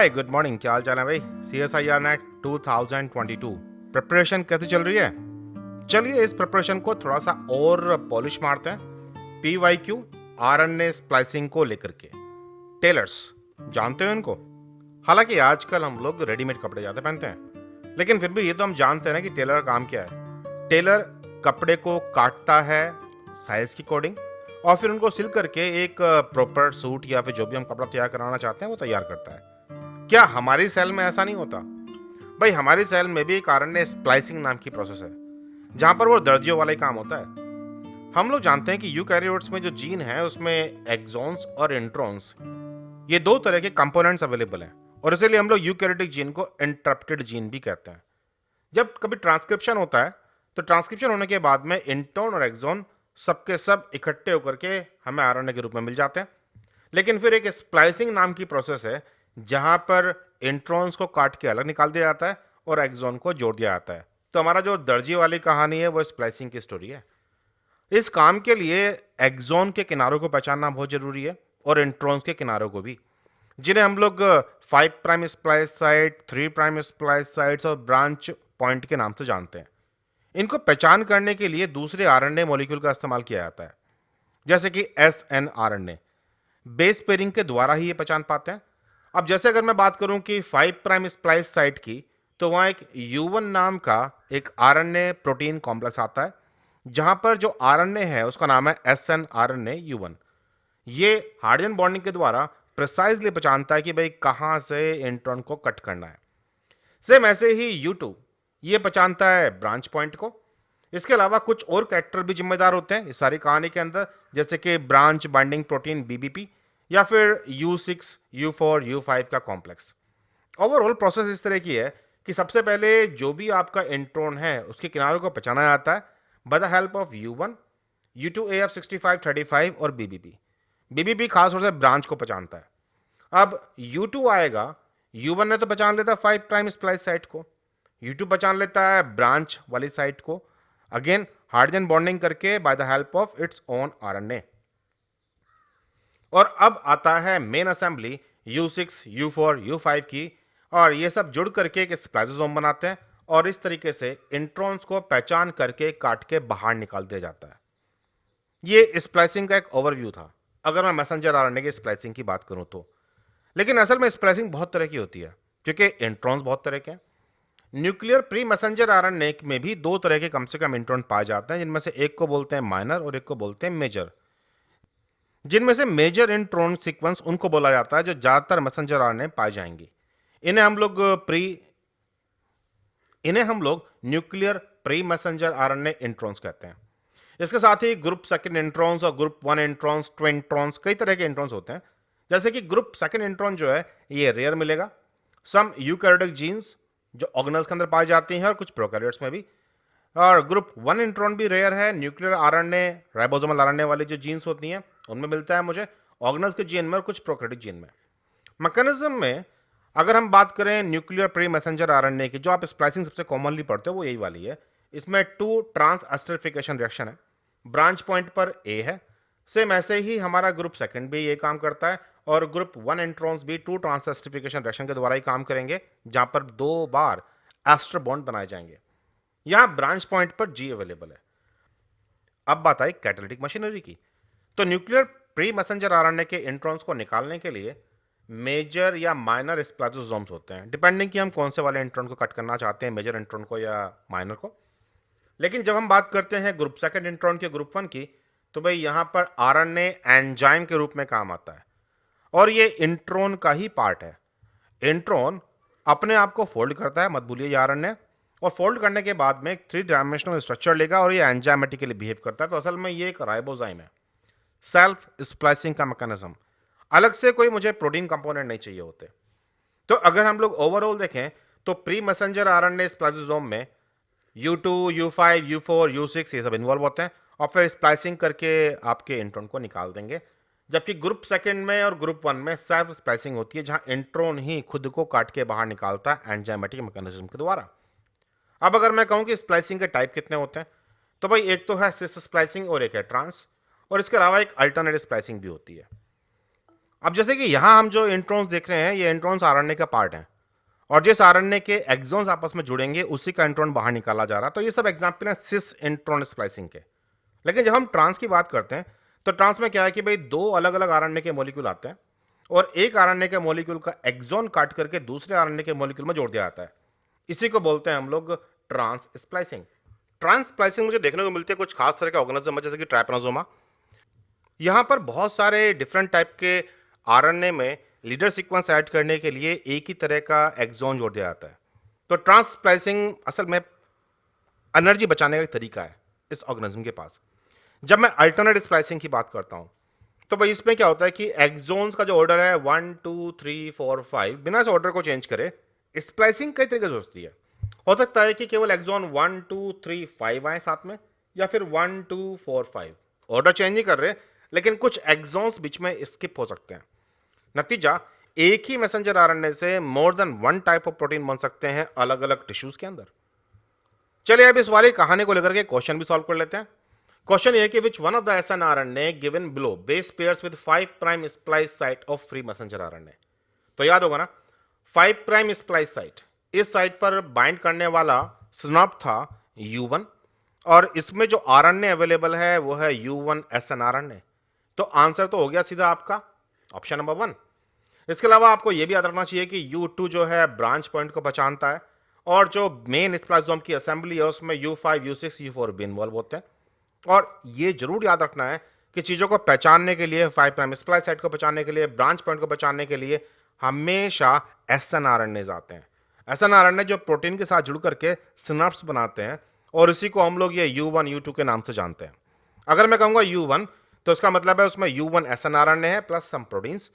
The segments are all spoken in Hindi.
हाय गुड मॉर्निंग, क्या हाल चाल है भाई। CSIR नेट 2022 प्रिपरेशन कैसी चल रही है। चलिए इस प्रिपरेशन को थोड़ा सा और पॉलिश मारते हैं। PYQ RNA स्प्लाइसिंग को लेकर के टेलर्स जानते हो इनको। हालांकि आजकल हम लोग रेडीमेड कपड़े ज़्यादा पहनते हैं, लेकिन फिर भी ये तो हम जानते हैं ना कि टेलर का काम क्या है। टेलर कपड़े को काटता है साइज की अकॉर्डिंग और फिर उनको सिल करके एक प्रॉपर सूट या फिर जो भी हम कपड़ा तैयार कराना चाहते हैं वो तैयार करता है। क्या हमारी सेल में ऐसा नहीं होता भाई। हमारी सेल में भी एक RNA स्प्लाइसिंग नाम की प्रोसेस है, जहां पर वो दर्जियों वाला ही काम होता है। हम लोग जानते हैं कि यूकैरियोट्स में जो जीन है उसमें एक्सॉन्स और इंट्रॉन्स, ये दो तरह के कंपोनेंट्स अवेलेबल हैं और इसीलिए हम लोग यूकैरियोटिक जीन को इंटरप्टेड जीन भी कहते हैं। जब कभी ट्रांसक्रिप्शन होता है तो ट्रांसक्रिप्शन होने के बाद में इंट्रॉन और एक्सॉन सबके सब इकट्ठे होकर के हमें RNA के रूप में मिल जाते हैं। लेकिन फिर एक स्प्लाइसिंग नाम की प्रोसेस है जहां पर इंट्रॉन्स को काट के अलग निकाल दिया जाता है और एक्सॉन को जोड़ दिया जाता है। तो हमारा जो दर्जी वाली कहानी है वो स्प्लाइसिंग की स्टोरी है। इस काम के लिए एक्सॉन के किनारों को पहचानना बहुत जरूरी है और इंट्रॉन्स के किनारों को भी, जिन्हें हम लोग 5' स्प्लाइस साइट, 3' स्प्लाइस साइट्स और ब्रांच पॉइंट के नाम से जानते हैं। इनको पहचान करने के लिए दूसरे RNA मॉलिक्यूल का इस्तेमाल किया जाता है, जैसे कि SNRNA। बेस पेयरिंग के द्वारा ही ये पहचान पाते हैं। अब जैसे अगर मैं बात करूं कि 5' स्प्लाइस साइट की, तो वहां एक U1 नाम का एक RNA प्रोटीन कॉम्प्लेक्स आता है, जहां पर जो RNA है उसका नाम है SNRNA U1। ये हाइड्रोजन बॉन्डिंग के द्वारा प्रिसाइजली पहचानता है कि भाई कहां से इंट्रॉन को कट करना है। सेम ऐसे ही U2 ये पहचानता है ब्रांच पॉइंट को। इसके अलावा कुछ और कैरेक्टर भी जिम्मेदार होते हैं इस सारी कहानी के अंदर, जैसे कि ब्रांच बाइंडिंग प्रोटीन BBP या फिर U6, U4, U5 का कॉम्प्लेक्स। ओवरऑल प्रोसेस इस तरह की है कि सबसे पहले जो भी आपका इंट्रॉन है उसके किनारों को पहचाना जाता है by the help of U1, U2 AF65 35 और BBP। BBP खास तौर से ब्रांच को पहचानता है। अब U2 आएगा, U1 ने तो पहचान लेता 5' स्प्लाइस साइट को, U2 पहचान लेता है ब्रांच वाली साइट को, अगेन हाइड्रोजन बॉन्डिंग करके by the help of its own RNA। और अब आता है main assembly U6, U4, U5 की, और ये सब जुड़ करके एक स्प्लाइसोसोम बनाते हैं और इस तरीके से इंट्रॉन्स को पहचान करके काट के बाहर निकाल दिया जाता है। ये स्प्लाइसिंग का एक ओवरव्यू था, अगर मैं मैसेंजर RNA की स्प्लाइसिंग की बात करूं तो। लेकिन असल में स्प्लाइसिंग बहुत तरह की होती है, क्योंकि इंट्रॉन्स बहुत तरह के हैं। न्यूक्लियर प्री मैसेंजर RNA में भी दो तरह के कम से कम इंट्रॉन पाए जाते हैं, जिनमें से एक को बोलते हैं माइनर और एक को बोलते हैं मेजर। जिनमें से मेजर इंट्रॉन सीक्वेंस उनको बोला जाता है जो ज्यादातर मैसेंजर RNA पाए जाएंगे। इन्हें हम लोग प्री इन्हें हम लोग nuclear pre messenger RNA introns कहते हैं। इसके साथ ही ग्रुप सेकंड इंट्रॉन्स और ग्रुप 1 इंट्रॉन्स, ट्विन इंट्रॉन्स, कई तरह के इंट्रॉन्स होते हैं। जैसे कि ग्रुप सेकंड इंट्रॉन जो है ये रेयर मिलेगा सम यूकैरियोटिक जीन्स जो ऑर्गेनल्स के अंदर पाई जाती हैं और कुछ प्रोकैरियोट्स में भी। और ग्रुप 1 इंट्रॉन भी रेयर है, न्यूक्लियर RNA, राइबोसोमल RNA वाली जो जीन्स होती हैं उनमें मिलता है मुझे, ऑर्गेनल्स के जीन में और कुछ प्रोकैरियोटिक जीन में। मैकेनिज्म में अगर हम बात करें न्यूक्लियर प्री मैसेंजर RNA की, जो आप स्प्लाइसिंग सबसे कॉमनली पढ़ते हो वो यही वाली है। इसमें 2 ट्रांस एस्टरिफिकेशन रिएक्शन है, ब्रांच पॉइंट पर A है। सेम ऐसे ही हमारा ग्रुप सेकंड भी ये काम करता है और ग्रुप 1 इंट्रॉन्स भी 2 ट्रांस एस्टरिफिकेशन रिएक्शन के द्वारा ही काम करेंगे, जहां पर 2 बार एस्टर बॉन्ड बनाए जाएंगे। यहां ब्रांच पॉइंट पर G अवेलेबल है। अब बात आई कैटालिटिक मशीनरी की। तो न्यूक्लियर प्री मैसेंजर RNA के इंट्रॉन्स को निकालने के लिए मेजर या माइनर स्प्लाइसोसोम्स होते हैं, डिपेंडिंग कि हम कौन से वाले इंट्रॉन को कट करना चाहते हैं, मेजर इंट्रॉन को या माइनर को। लेकिन जब हम बात करते हैं ग्रुप सेकंड इंट्रॉन के ग्रुप 1 की, तो भाई यहां पर RNA एंजाइम के रूप में काम आता है और ये इंट्रॉन का ही पार्ट है। इंट्रॉन अपने आप को फोल्ड करता है, मत भूलिए ये RNA, और फोल्ड करने के बाद में एक 3 डायमेंशनल स्ट्रक्चर लेगा और ये एंजाइमेटिकली बिहेव करता है। तो असल में ये एक राइबोजाइम है, सेल्फ स्प्लाइसिंग का मैकेनिज्म। अलग से कोई मुझे प्रोटीन कंपोनेंट नहीं चाहिए होते। तो अगर हम लोग ओवरऑल देखें तो प्री मैसेंजर RNA स्प्लाइसोसोम में U2, U5, U4, U6 ये सब इन्वॉल्व होते हैं और फिर स्प्लाइसिंग करके आपके इंट्रॉन को निकाल देंगे। जबकि ग्रुप सेकंड में और ग्रुप 1 में सेल्फ स्प्लाइसिंग होती है, जहां इंट्रॉन ही खुद को काट के बाहर निकालता है एंजाइमेटिक मैकेनिज्म के द्वारा। अब अगर मैं कहूं कि स्प्लाइसिंग के टाइप कितने होते हैं, तो भाई एक तो है सिस स्प्लाइसिंग और एक है ट्रांस, और इसके अलावा एक अल्टरनेटिव स्प्लाइसिंग भी होती है। अब जैसे कि यहाँ हम जो इंट्रॉन्स देख रहे हैं, ये इंट्रॉन्स आरएनए का पार्ट है और जिस आरएनए के एक्सॉन्स आपस में जुड़ेंगे उसी का इंट्रॉन बाहर निकाला जा रहा है। तो ये सब एग्जाम्पल हैं सिस इंट्रॉन स्प्लाइसिंग के। लेकिन जब हम ट्रांस की बात करते हैं तो ट्रांस में क्या है कि भाई दो अलग अलग आरएनए के मॉलिक्यूल आते हैं और एक आरएनए के मॉलिक्यूल का एक्सॉन काट करके दूसरे आरएनए के मॉलिक्यूल में जोड़ दिया जाता है। इसी को बोलते हैं हम लोग ट्रांस स्प्लाइसिंग। ट्रांस स्प्लाइसिंग मुझे देखने को मिलती है कुछ खास तरह के ऑर्गेनिज्म जैसे कि ट्राइपेनोसोमा। यहाँ पर बहुत सारे डिफरेंट टाइप के आरएनए में लीडर सीक्वेंस ऐड करने के लिए एक ही तरह का एक्सॉन जोड़ दिया जाता है। तो ट्रांस स्प्लाइसिंग असल में एनर्जी बचाने का एक तरीका है इस ऑर्गेनिज्म के पास। जब मैं अल्टरनेट स्प्लाइसिंग की बात करता हूं तो भाई इसमें क्या होता है कि एक्सोन्स का जो ऑर्डर है 1 2 3 4 5 बिना इस ऑर्डर को चेंज करे स्प्लाइसिंग कई तरीके से होती है। हो सकता है कि केवल एक्सोन 1 2 3 5 आए साथ में या फिर 1 2 4 5 ऑर्डर चेंज नहीं कर रहे, लेकिन कुछ एक्सोन्स बीच में स्किप हो सकते हैं। नतीजा एक ही मैसेंजर आरएनए से more than one type of protein बन सकते हैं अलग अलग टिश्यूज के अंदर। चलिए अब इस वाली कहानी को लेकर के क्वेश्चन भी सॉल्व कर लेते हैं। क्वेश्चन ये कि which one of the snRNA given below base pairs with 5 prime splice site of free messenger RNA. तो याद होगा ना, 5 प्राइम स्प्लाइस साइट, इस साइट पर बाइंड करने वाला स्नॉप था U1 और इसमें जो आरएनए अवेलेबल है वो है U1 एसएनआरएनए। तो आंसर तो हो गया सीधा आपका ऑप्शन नंबर 1। इसके अलावा आपको यह भी याद रखना चाहिए कि U2 जो है ब्रांच पॉइंट को पहचानता है और जो मेन स्प्लाइसोम की असेंबली है उसमें U5 U6 U4 भी इन्वॉल्व होते हैं। और ये जरूर याद रखना है कि चीजों को पहचानने के लिए 5 प्राइम स्प्लाइस साइट को पहचानने के लिए ब्रांच पॉइंट को पहचानने के लिए हमेशा एसएनआरएनए आते हैं। एसएनआरएनए जो प्रोटीन के साथ जुड़ करके सिनाप्स बनाते हैं और इसी को हम लोग ये U1 U2 के नाम से जानते हैं। अगर मैं कहूंगा U1 तो इसका मतलब है उसमें U1 एसएनआरएनए है प्लस सम प्रोटीन्स।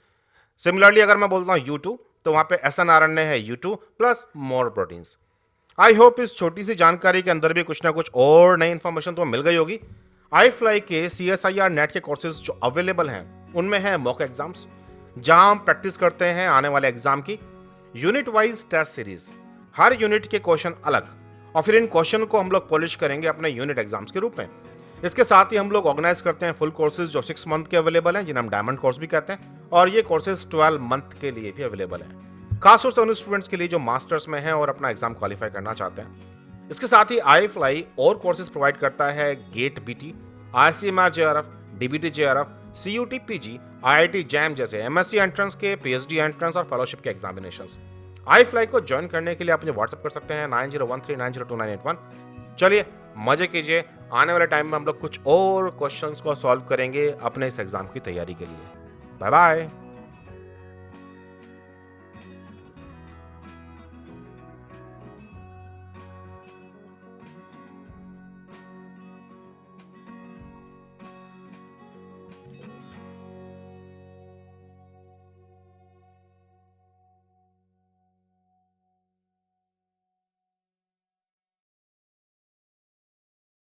सिमिलरली अगर मैं बोलता हूं U2 तो वहां पे एसएनआरएनए है U2 plus more proteins. I hope इस छोटी सी जानकारी के अंदर भी कुछ ना कुछ और नई इंफॉर्मेशन तो मिल गई होगी। आई फ्लाई के CSIR नेट के कोर्सेज जो अवेलेबल हैं उनमें है मॉक एग्जाम्स जहां हम प्रैक्टिस करते हैं आने वाले एग्जाम की, यूनिट वाइज टेस्ट सीरीज, हर यूनिट के क्वेश्चन अलग और फिर इन क्वेश्चन को हम लोग पॉलिश करेंगे अपने यूनिट एग्जाम्स के रूप में। इसके साथ ही हम लोग ऑर्गेनाइज करते हैं फुल कोर्सेज जो 6 मंथ के अवेलेबल हैं जिन्हें हम डायमंड कोर्स भी कहते हैं और ये कोर्सेज 12 मंथ के लिए भी अवेलेबल हैं, खासतौर से उन स्टूडेंट्स के लिए जो मास्टर्स में हैं और अपना एग्जाम क्वालिफाई करना चाहते हैं। इसके साथ ही आई फ्लाई और कोर्सेज प्रोवाइड करता है gate BT, ICMR JRF, DBT JRF, CUT PG, IIT JAM जैसे MSc एंट्रेंस के, PhD एंट्रेंस और फेलोशिप के एग्जामिनेशंस। आई फ्लाई को ज्वाइन करने के लिए आप मुझे व्हाट्सएप कर सकते हैं 9013902981। चलिए मजे कीजिए, आने वाले टाइम में हम लोग कुछ और क्वेश्चंस को सॉल्व करेंगे अपने इस एग्जाम की तैयारी के लिए। Bye bye.